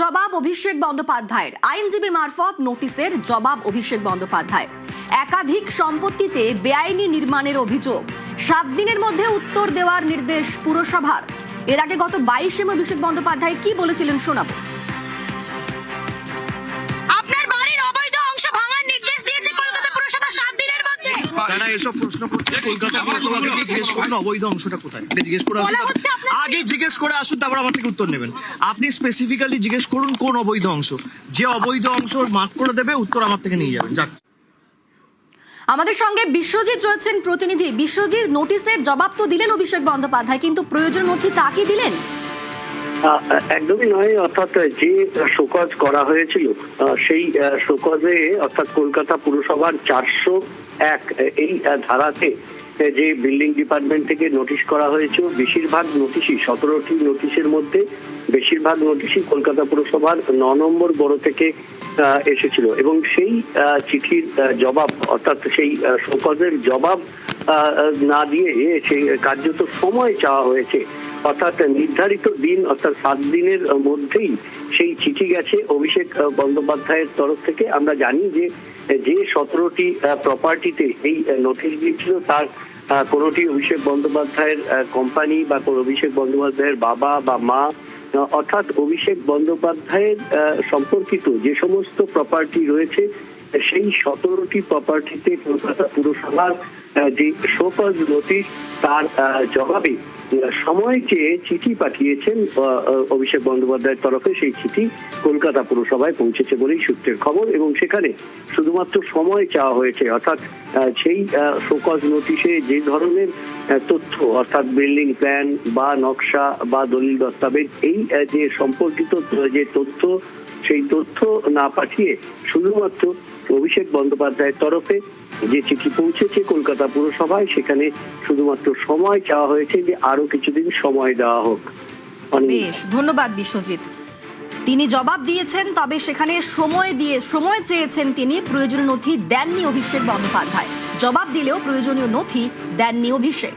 জবাব অভিষেক বন্দ্যোপাধ্যায়ের। আইনজীবী মারফত নোটিশের জবাব অভিষেক বন্দ্যোপাধ্যায়। একাধিক সম্পত্তিতে বেআইনি নির্মাণের অভিযোগ, 7 দিনের মধ্যে উত্তর দেওয়ার নির্দেশ পুরসভার। এর আগে গত 22 মে অভিষেক বন্দ্যোপাধ্যায় কি বলেছিলেন শোনাবো। আপনার বাড়ির অবৈধ অংশ ভাঙার নির্দেশ দিয়েছে কলকাতা পুরসভা 7 দিনের মধ্যে। তারা এসব প্রশ্ন করছে কলকাতা পুরসভাকে জিজ্ঞেস করুন অবৈধ অংশটা কোথায়, এটা জিজ্ঞেস করে আসুন। আগে জিজ্ঞেস করে আসুন, তারপর আমার থেকে উত্তর নেবেন। আপনি স্পেসিফিক্যালি জিজ্ঞেস করুন কোন অবৈধ অংশ, যে অবৈধ অংশ মার্ক করে দেবে উত্তর আমার থেকে নিয়ে যাবেন। যাক, আমাদের সঙ্গে বিশ্বজিৎ রয়েছেন প্রতিনিধি। বিশ্বজিৎ, নোটিশের জবাব তো দিলেন অভিষেক বন্দ্যোপাধ্যায়, কিন্তু প্রয়োজন নথি তা কি দিলেন? একদমই নয়। অর্থাৎ যে শোকজ করা হয়েছিল সেই শোকজে অর্থাৎ কলকাতা পুরসভার 401 এই ধারাতে যে বিল্ডিং ডিপার্টমেন্ট থেকে নোটিশ করা হয়েছে, বেশিরভাগ নোটিশই 17টি নোটিশের মধ্যে বেশিরভাগ নোটিশই কলকাতা পুরসভার 9 নম্বর বড় থেকে এসেছিল এবং সেই চিঠির জবাব অর্থাৎ সেই শোকজের জবাব না দিয়ে সেই কার্যত সময় চাওয়া হয়েছে। অর্থাৎ নির্ধারিত দিন অর্থাৎ 7 দিনের মধ্যেই সেই চিঠি গেছে অভিষেক বন্দ্যোপাধ্যায়ের তরফ থেকে। আমরা জানি যে 17টি প্রপার্টিতে এই নোটিশ দিয়েছিল তার কোনোটি অভিষেক বন্দ্যোপাধ্যায়ের কোম্পানি বা অভিষেক বন্দ্যোপাধ্যায়ের বাবা বা মা, অর্থাৎ অভিষেক বন্দ্যোপাধ্যায়ের সম্পর্কিত যে সমস্ত প্রপার্টি রয়েছে সেই 17টি প্রপার্টিতে কলকাতা পুরসভার যে শোকজ নোটিশ তার জবাবে সময় চেয়ে চিঠি পাঠিয়েছেন অভিষেক বন্দ্যোপাধ্যায়ের তরফে। সেই চিঠি কলকাতা পুরসভায় পৌঁছেছে বলেই সূত্রের খবর এবং সেখানে শুধুমাত্র সময় চাওয়া হয়েছে। অর্থাৎ সেই শোকজ নোটিশে যে ধরনের তথ্য অর্থাৎ বিল্ডিং প্ল্যান বা নকশা বা দলিল দস্তাবেজ এই যে সম্পর্কিত যে তথ্য সেই তথ্য না পাঠিয়ে শুধুমাত্র অভিষেক বন্দ্যোপাধ্যায়ের তরফে যে চিঠি পৌঁছেছে কলকাতা পুরসভায় সেখানে শুধুমাত্র সময় চাওয়া হয়েছে যে আরো কিছুদিন সময় দেওয়া হোক। বেশ, ধন্যবাদ বিশ্বজিৎ। তিনি জবাব দিয়েছেন, তবে সেখানে সময় চেয়েছেন তিনি। প্রয়োজনীয় নথি দেননি অভিষেক বন্দ্যোপাধ্যায়। জবাব দিলেও প্রয়োজনীয় নথি দেননি অভিষেক।